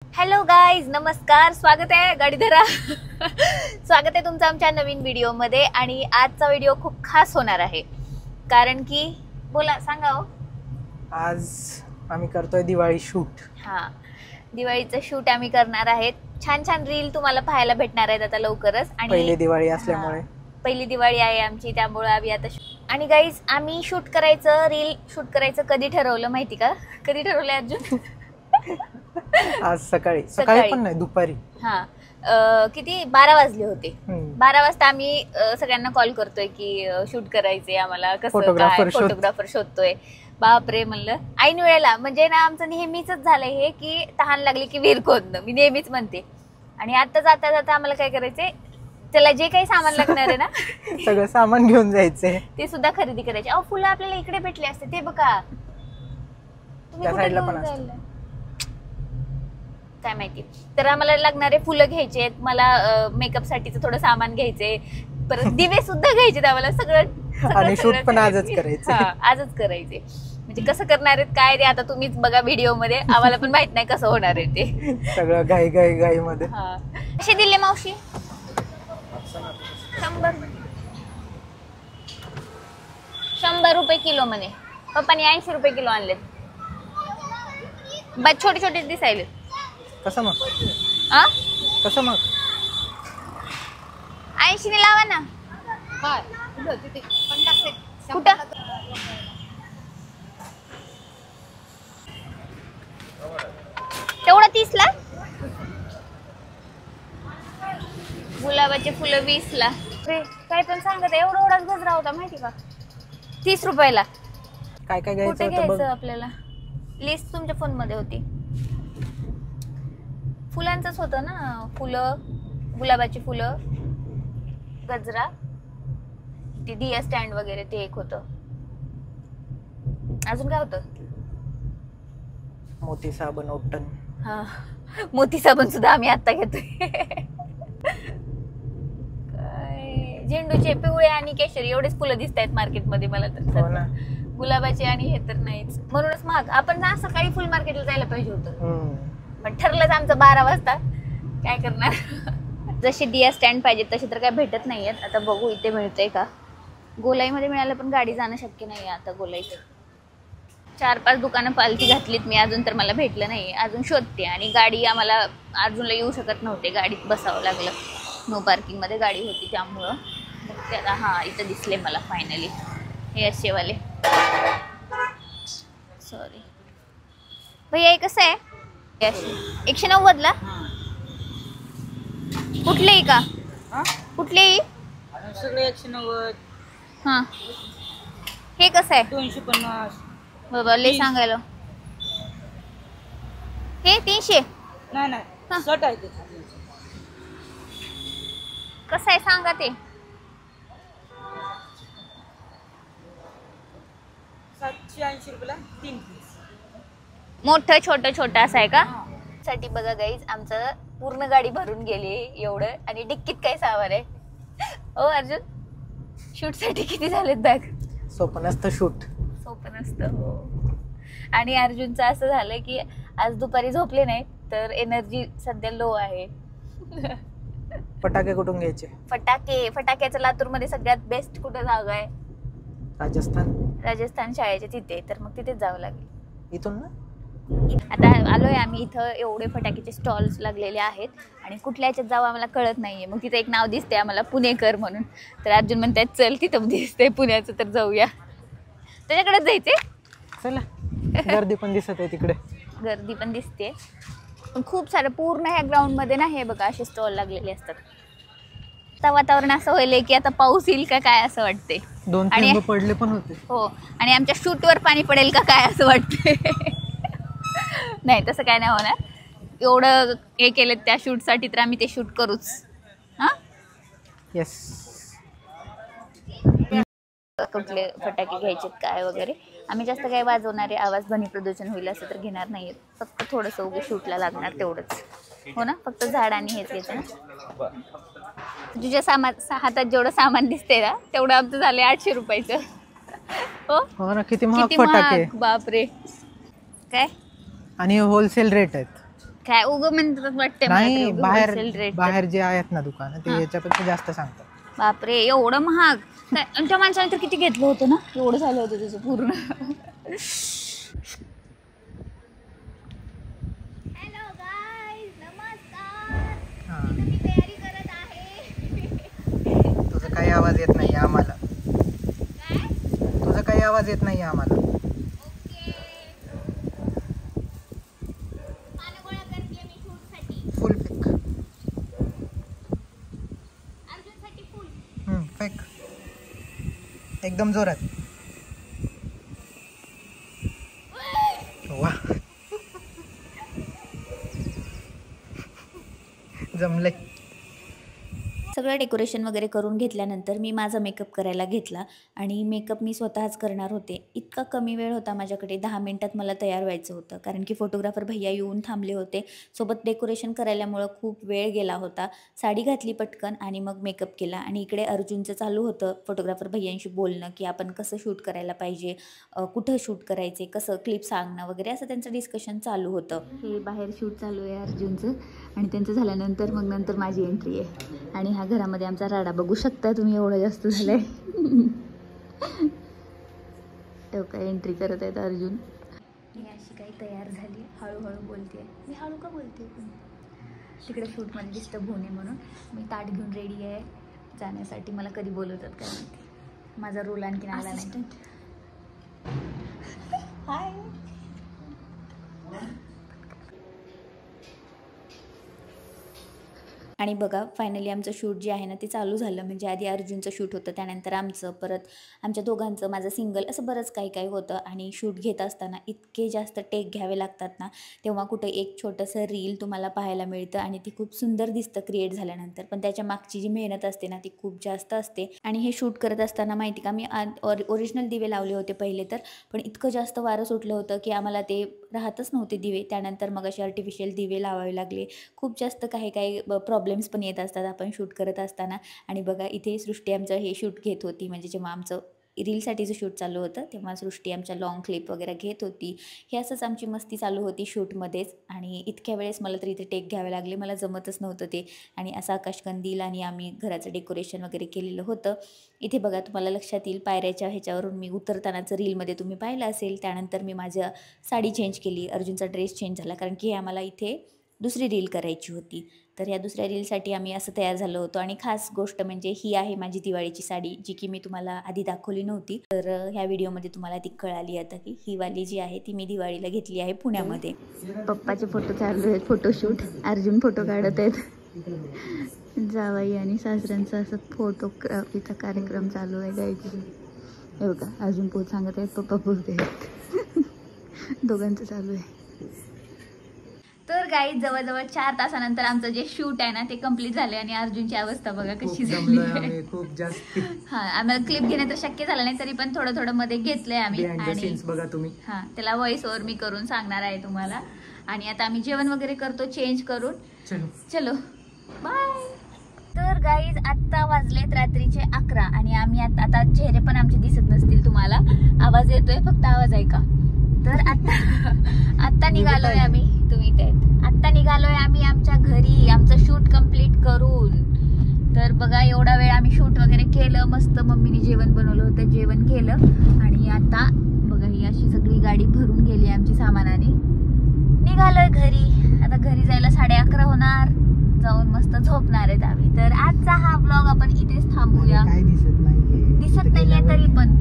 Hello guys, नमस्कार, स्वागत आहे गाडीधरा स्वागत आहे तुमचं आमच्या नवीन व्हिडिओ मध्ये. आणि आजचा व्हिडिओ खूप खास होणार आहे कारण की बोला सांगा हो. आज आम्ही करतोय दिवाळी शूट. हा, दिवाळीचं शूट आम्ही करणार आहेत. छान छान रील तुम्हाला पाहायला भेटणार आहेत आता लवकरच. आणि पहिली दिवाळी असल्यामुळे पहिली दिवाळी आहे आमची, त्यामुळे आम्ही आता आणि गाईज आम्ही शूट करायचं, रील शूट करायचं कधी ठरवलं माहिती का? कधी ठरवलंय अर्जुन? आज सकाळी पण नाही, दुपारी. हा, किती 12 वाजले होते. 12 वाजता आम्ही सगळ्यांना कॉल करतोय की शूट करायचंय आम्हाला, कसं काय फोटोग्राफर शोधतोय. बापरे म्हणलं ऐन वेळेला. म्हणजे ना आमचं नेहमीच झालंय हे की तहान लागली की विहीर खोदणं, मी नेहमीच म्हणते. आणि आता जाता जाता आम्हाला काय करायचंय, त्याला जे काही सामान लागणार आहे ना सगळं सामान घेऊन जायचंय, ते सुद्धा खरेदी करायचे. अहो फुलं आपल्याला इकडे भेटले असते, ते बघा तुम्ही कुठे घेऊन जायला काय माहिती. तर आम्हाला लागणारे फुलं घ्यायचे, मला मेकअप साठीचं थोडं सामान घ्यायचंय, परत दिवे सुद्धा घ्यायचे आम्हाला. सगळं आणि शूट पण आजच करायचं. आजच करायचे. म्हणजे कसं करणार आहेत काय ते आता तुम्हीच बघा व्हिडिओ मध्ये, आम्हाला पण माहित नाही कसं होणार आहे ते. सगळं घाई मध्ये. कसे दिले मावशी? 100 रुपये किलो म्हणे. पप्पानी 80 रुपये किलो आणलेत. बस छोटे छोटे दिसायले. कसं मग? आ? कसं मग? 80 ने लावा ना. कुठं? तेवढं 30 ला. गुलाबाचे फुलं 20 ला. काय पण सांगत, एवढाच गजरा होता माहिती का? 30 रुपयाला. काय काय कुठे घ्यायचं घ्यायचं आपल्याला? लिस्ट तुमच्या फोन मध्ये होती. फुलांचंच होतं ना, फुलं, गुलाबाची फुलं, गजरा, ते दिया स्टँड वगैरे ते एक होतं. अजून काय होतं? मोती साबण, ओट्टन. हा, मोती साबण सुद्धा आम्ही आता घेतोय. काय झेंडूचे पिवळे आणि केशरी एवढेच फुलं दिसत आहेत मार्केटमध्ये मला तर. गुलाबाचे आणि हे तर नाहीच, म्हणूनच महाग. आपण ना सकाळी फुल मार्केटला जायला पाहिजे होतं, पण ठरलंच आमचं 12 वाजता. काय करणार? जसे दिया स्टँड पाहिजे तसे तर काय भेटत नाहीयेत. आता बघू इथे मिळतंय का. गोलाईमध्ये मिळालं पण गाडी जाणं शक्य नाही आता गोलाईचं. 4-5 दुकानं पालथी घातलीत मी, अजून तर मला भेटलं नाही. अजून शोधते. आणि गाडी आम्हाला अर्जुनला येऊ शकत नव्हते, गाडीत बसावं लागलं. नो पार्किंग मध्ये गाडी होती त्यामुळं. मग त्याला हा इथं दिसले मला फायनली हे असेवाले. सॉरी भैया, कसं आहे? 190 ला. कुठलेही का? कुठलेही? सगळे 190. हा, हे कसं आहे? 250. बाबा लय सांगायला. हे 300. नाही 60 आहे ते. कसं आहे सांगा ते. 780 रुपयाला 3 पीस. मोठं छोटं असं आहे का? साठी बघा गाईज, आमचं पूर्ण गाडी भरून गेली एवढं. आणि डिक्कीत काय सामान आहे? ओ अर्जुन, शूट साठी किती झालेत बॅग? सोपं नसतं शूट. सोपं नसतं हो. आणि अर्जुनचं असं झालं की आज दुपारी झोपले नाही तर एनर्जी सध्या लो आहे. फटाके कुठून घ्यायचे? फटाक्याचं लातूरमध्ये सगळ्यात बेस्ट कुठं जागा आहे? राजस्थान शाळेच्या तिथे. तर मग तिथेच जावं लागेल. इथून ना आता आलोय आम्ही इथं. एवढे फटाक्याचे स्टॉल्स लागलेले आहेत आणि कुठल्या ह्याच्यात जावं आम्हाला कळत नाहीये. मग तिथं एक नाव दिसते आम्हाला, पुणेकर म्हणून. तर अर्जुन म्हणतात चल तिथं दिसतंय पुण्याचं तर जाऊया. त्याच्याकडेच जायचंय. चला. गर्दी पण दिसत आहे तिकडे. गर्दी पण दिसते, पण खूप सारं पूर्ण ह्या ग्राउंड मध्ये ना हे बघा असे स्टॉल लागलेले असतात. आता वातावरण असं व्हायलंय की आता पाऊस येईल का काय असं वाटते. 2 थेंब पडले पण होते. हो, आणि आमच्या शूटवर पाणी पडेल का काय असं वाटते. नाही तसं काय नाही होणार. एवढं हे केलं त्या शूट साठी तर आम्ही ते शूट करूच. हा, येस. कुठले फटाके घ्यायचे काय वगैरे. आम्ही जास्त काय वाजवणारे आवाज ध्वनी प्रदूषण होईल असं तर घेणार नाहीये. फक्त थोडंसं उगे शूटला लागणार तेवढंच. हो ना, फक्त झाड आणि हेच घ्यायचं ना. तुझ्या हातात जेवढं सामान दिसते ना तेवढं आमचं झालंय 800 रुपयाचं. हो ना, किती महाग फटाके. बापरे. काय? आणि होलसेल रेट आहेत. काय उगं म्हणतात वाटते नाही, बाहेर रेट. बाहेर जे आहेत ना दुकान ते याच्यापेक्षा जास्त सांगतात. बापरे एवढं महाग काय. आणि त्या माणसाने तर किती घेतलं होतं ना, एवढं झालं होतं त्याचं पूर्ण. हॅलो गाईज, नमस्कार. मी तयारी करत आहे. तुझा काही आवाज येत नाही आम्हाला. तुझा काही आवाज येत नाही आम्हाला. ओके. पानं गोळा करते मी शूटसाठी. फुल फेक. अर्जुनसाठी फुल. फेक एकदम जोरात. वा जमले. सगळं डेकोरेशन वगैरे करून घेतल्यानंतर मी माझा मेकअप करायला घेतला आणि मेकअप मी स्वतःच करणार होते. इतका कमी वेळ होता माझ्याकडे, 10 मिनिटात मला तयार व्हायचं होतं कारण की फोटोग्राफर भैया येऊन थांबले होते. सोबत डेकोरेशन करायल्यामुळं खूप वेळ गेला होता. साडी घातली पटकन आणि मग मेकअप केला. आणि इकडे अर्जुनचं चालू होतं फोटोग्राफर भैयांशी बोलणं की आपण कसं शूट करायला पाहिजे, कुठं शूट करायचे, कसं क्लिप सांगणं वगैरे, असं त्यांचं डिस्कशन चालू होतं. हे बाहेर शूट चालू आहे अर्जुनचं आणि त्यांचं झाल्यानंतर मग नंतर माझी एंट्री आहे. आणि ह्या घरामध्ये आमचा राडा बघू शकता तुम्ही, एवढं जास्त झालंय. तो काय एंट्री करत आहेत अर्जुन. मी अशी काही तयार झाली, हळूहळू बोलते. मी हळू का बोलते पण तिकडे शूटमध्ये डिस्टर्ब होणे म्हणून मी ताट घेऊन रेडी आहे जाण्यासाठी. मला कधी बोलवतात काय माहिती, माझा रोल आणखीन आला नाही. हाय. आणि बघा फायनली आमचं शूट जे आहे ना ते चालू झालं. म्हणजे आधी अर्जुनचं शूट होतं, त्यानंतर आमचं, परत आमच्या दोघांचं, माझं सिंगल, असं बरंच काही काही होतं. आणि शूट घेत असताना इतके जास्त टेक घ्यावे लागतात ना, तेव्हा कुठं एक छोटंसं रील तुम्हाला पाहायला मिळतं आणि ती खूप सुंदर दिसतं क्रिएट झाल्यानंतर. पण त्याच्या मागची जी मेहनत असते ना ती खूप जास्त असते. आणि हे शूट करत असताना माहिती का, मी ओरिजिनल दिवे लावले होते पहिले तर, पण इतकं जास्त वारं सुटलं होतं की आम्हाला ते राहतच नव्हते दिवे. त्यानंतर मग असे आर्टिफिशियल दिवे लावावे लागले. खूप जास्त काही काही प्रॉब्लेम्स पण येत असतात आपण शूट करत असताना. आणि बघा इथे सृष्टी आमचं हे शूट घेत होती, म्हणजे जेव्हा आमचं रीलसाठीचं शूट चालू होतं तेव्हा सृष्टी आमच्या लॉंग क्लिप वगैरे घेत होती. हे असंच आमची मस्ती चालू होती शूटमध्येच. आणि इतक्या वेळेस मला तरी इथे टेक घ्यावे लागले, मला जमतच नव्हतं ते. आणि असं आकाशकंदील आणि आम्ही घराचं डेकोरेशन वगैरे केलेलं होतं. इथे बघा तुम्हाला लक्षात येईल, पायऱ्याच्या ह्याच्यावरून मी उतरतानाचं रीलमध्ये तुम्ही पाहिलं असेल. त्यानंतर मी माझ्या साडी चेंज केली, अर्जुनचा ड्रेस चेंज झाला कारण की आम्हाला इथे दुसरी रील करायची होती. तर ह्या दुसऱ्या रीलसाठी आम्ही असं तयार झालो होतो. आणि खास गोष्ट म्हणजे ही आहे माझी दिवाळीची साडी, जी की मी तुम्हाला आधी दाखवली नव्हती. तर ह्या व्हिडिओमध्ये तुम्हाला ती कळाली आता की ही वाली जी आहे ती मी दिवाळीला घेतली आहे पुण्यामध्ये. पप्पाचे फोटो चालू आहेत, फोटोशूट. अर्जुन फोटो काढत आहेत. जावाई आणि सासऱ्यांचा असं फोटोग्राफीचा कार्यक्रम चालू आहे गाईज. हे बघा अर्जुन पोत सांगत आहेत, पप्पा बोलते आहेत. दोघांचं चालू आहे. तर गाईज जवळजवळ 4 तासानंतर आमचं जे शूट आहे ना ते कम्प्लीट झाले. आणि अर्जुनची अवस्था बघा कशी झाली आहे. खूप जास्त. हा, आम्हाला क्लिप घेणं तर शक्य झालं नाही, तरी पण थोडं थोडं मध्ये घेतलंय आम्ही. आणि बघा तुम्ही, हा त्याला व्हॉइस ओव्हर मी करून सांगणार आहे तुम्हाला. आणि आता आम्ही जेवण वगैरे करतो चेंज करून. चलो बाय. तर गाईज आत्ता वाजलेत रात्रीचे 11 आणि आम्ही आता चेहरे पण आमचे दिसत नसतील तुम्हाला, आवाज येतोय फक्त, आवाज ऐका. तर आत्ता निघालोय आम्ही, तुम्ही ते आत्ता निघालोय आम्ही आमच्या घरी, आमचं शूट कंप्लीट करून. तर बघा एवढा वेळ आम्ही शूट वगैरे केलं, मस्त मम्मीने जेवण बनवलं होतं, जेवण केलं. आणि आता बघा ही अशी सगळी गाडी भरून गेली आमची सामानाने. निघालोय घरी. आता घरी जायला 11:30 होणार, जाऊन मस्त झोपणार आहेत आम्ही. तर आजचा हा ब्लॉग आपण इथेच थांबूया. काय दिसत नाहीये तरी पण